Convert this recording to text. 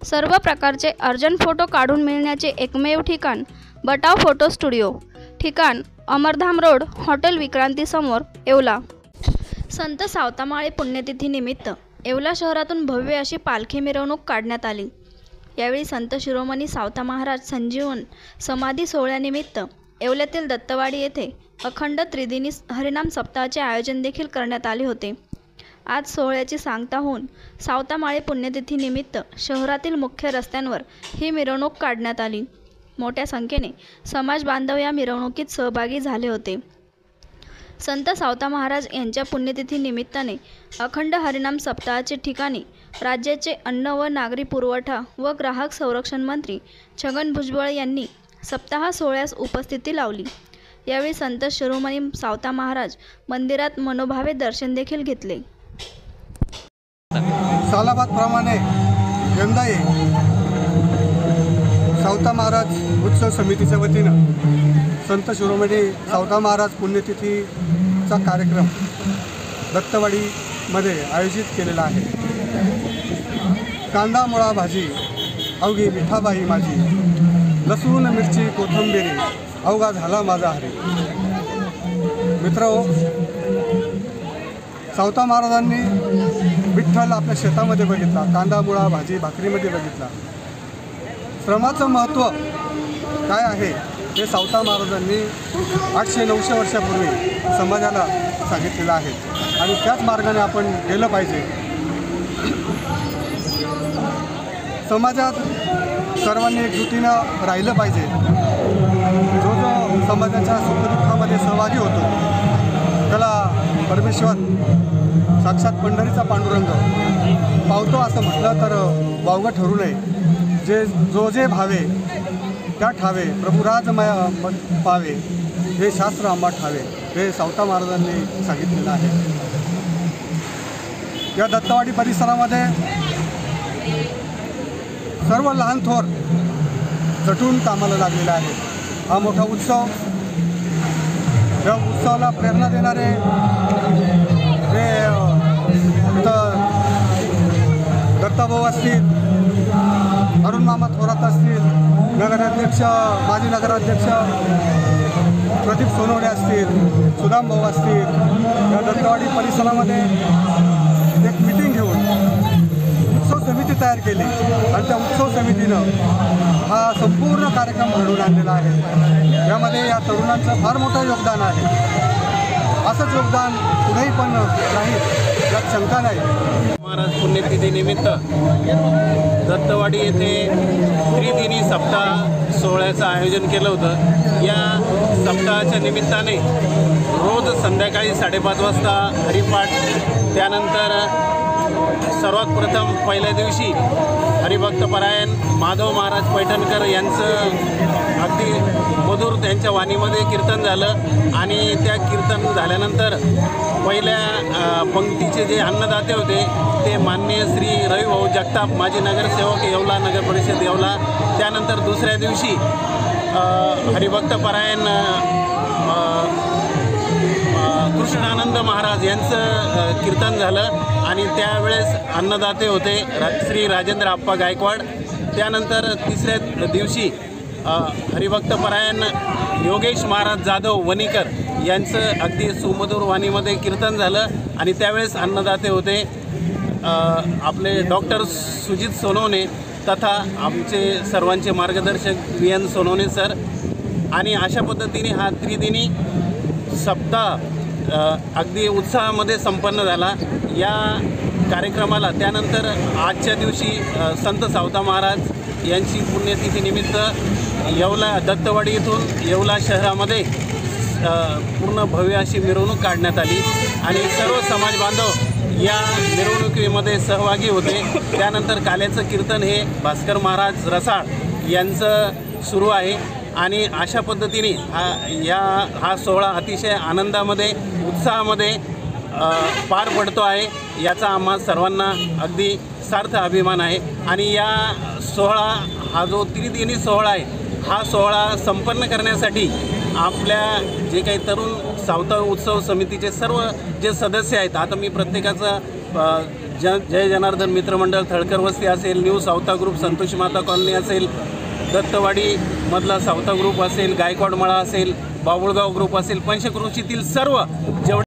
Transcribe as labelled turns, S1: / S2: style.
S1: सर्व प्रकारचे urgent photo काढून मिळण्याचे एकमेव ठिकाण बटाव फोटो स्टुडिओ। ठिकाण अमरधाम रोड, हॉटेल विक्रांती समोर, येवला। संत सावतामाळे पुण्यतिथी निमित्त येवला शहरातून भव्य अशी पालखी मिरवणूक काढण्यात आली। यावेळी संत शिरोमणी सावता महाराज संजीवन समाधी सोहळ्यानिमित्त येवल्यातील दत्तवाडी येथे अखंड त्रिदिनी हरिनाम सप्ताहाचे आयोजन देखील करण्यात आले होते। आज सोहळ्याची सांगता होऊन सावतामाळे पुण्यतिथी निमित्त शहरातील मुख्य रस्त्यांवर ही मिरवणूक काढण्यात आली। मोठ्या संख्येने समाज बांधव या मिरवणुकीत सहभागी झाले होते। संत सावता महाराज यांच्या पुण्यतिथी निमित्ताने अखंड हरिनाम सप्ताहाचे ठिकाणी राज्याचे अन्न व नागरी पुरवठा व ग्राहक संरक्षण मंत्री छगन भुजबळ यांनी सप्ताह सोहळ्यास उपस्थिती लावली। यावेळी संत शिरोमणी सावता महाराज मंदिरात मनोभावे दर्शन देखील घेतले।
S2: सालाबादप्रमाणे यंदाही सावता महाराज उत्सव समितीच्या वतीनं संत शिरोमणी सावता महाराज पुण्यतिथीचा कार्यक्रम दत्तवाडीमध्ये आयोजित केलेला आहे। कांदा मुळा भाजी अवघी मिठाबाई माझी, लसूण मिरची कोथिंबीर अवघा झाला माझा हरी। मित्रहो, सावता महाराजांनी विठ्ठल आपल्या शेतामध्ये बघितला, कांदा मुळा भाजी भाकरीमध्ये बघितला। श्रमाचं महत्त्व काय आहे हे सावता महाराजांनी 800-900 वर्षापूर्वी समाजाला सांगितलेलं आहे आणि त्याच मार्गाने आपण गेलं पाहिजे। समाजात सर्वांनी एकजुटीनं राहिलं पाहिजे। जो समाजाच्या सुखदुःखामध्ये सहभागी होतो त्याला परमेश्वर साक्षात पंढरीचा पांडुरंग पावतो असं म्हटलं तर वावगं ठरू नये। जे भावे त्या ठावे प्रभुराजमय पावे, हे शास्त्र आंबा ठावे, हे सावता महाराजांनी सांगितलेलं आहे। या दत्तवाडी परिसरामध्ये सर्व लहान थोर झटून कामाला लागलेला आहे। हा मोठा उत्सव, या उत्सवाला प्रेरणा देणारे हे दत्ताभाऊ असतील, अरुण मामा थोरात असतील, नगराध्यक्ष माजी नगराध्यक्ष प्रदीप सोनवणे असतील, सुदाम भाऊ असतील, या दत्तवाडी परिसरामध्ये एक मीटिंग घेऊन उत्सव समिती तयार केली आणि त्या उत्सव समितीनं हा संपूर्ण कार्यक्रम घडवून आणलेला आहे। यामध्ये या तरुणांचं फार मोठं योगदान आहे। असंच योगदान पुढेही पण राहील यात शंका नाही।
S3: महाराज पुण्यतिथी निमित्त दत्तवाडी येथे त्रिदिनी सप्ताह सोहळ्याचं आयोजन केलं होतं। या सप्ताहाच्या निमित्ताने रोज संध्याकाळी 5:30 वाजता हरिपाठ, त्यानंतर सर्वात प्रथम पहिल्या दिवशी हरिभक्तपरायण माधव महाराज पैठणकर यांचं अगदी मधुर त्यांच्या वाणीमध्ये कीर्तन झालं आणि त्या कीर्तन झाल्यानंतर पहिल्या पंक्तीचे जे अन्नदाते होते ते माननीय श्री रविभाऊ जगताप, माजी नगरसेवक येवला, नगर परिषद येवला। त्यानंतर दुसऱ्या दिवशी हरिभक्तपरायण कृष्णानंद महाराज यांचं कीर्तन झालं आणि त्यावेळेस अन्नदाते होते श्री राजेंद्र आप्पा गायकवाड। त्यानंतर तिसऱ्या दिवशी हरिभक्तपरायण योगेश महाराज जाधव वणीकर यांचं अगदी सुमधुर वाणीमध्ये कीर्तन झालं आणि त्यावेळेस अन्नदाते होते आपले डॉक्टर सुजित सोनवणे तथा आमचे सर्वांचे मार्गदर्शक VN सोनवणे सर। आणि अशा पद्धतीने हा त्रिदिनी सप्ताह अगदी उत्साहामध्ये संपन्न झाला। या कार्यक्रमाला त्यानंतर आजच्या दिवशी संत सावता महाराज यांची पुण्यतिथीनिमित्त येवला दत्तवाडी येथून येवला शहरामध्ये पूर्ण भव्य अशी मिरवणूक काढण्यात आली आणि सर्व समाज बांधव या मिरवणुकीमध्ये सहभागी होते। त्यानंतर काल्याचं कीर्तन हे भास्कर महाराज रसाळ यांचं सुरू आहे आणि अशा पद्धतीने हा सोहळा अतिशय आनंदामध्ये उत्साहामध्ये पार पडतो आहे। याचा आम्हा सर्वांना अगदी सार्थ अभिमान आहे आणि या सोहळा हा जो त्रिदिनी सोहळा आहे हा सोहळा संपन्न करण्यासाठी आपल्या जे काही तरुण सावता उत्सव समितीचे सर्व जे सदस्य आहेत, आता मी प्रत्येकाचं जय जनार्दन मित्रमंडळ थळकर वस्ती असेल, न्यू सावता ग्रुप संतोषी माता कॉलनी असेल, दत्तवाडी मधला सावता ग्रुप असेल, गायकवाड मळा असेल, बाबुळगाव ग्रुप असेल, पंचक्रोशीतील सर्व जेवढे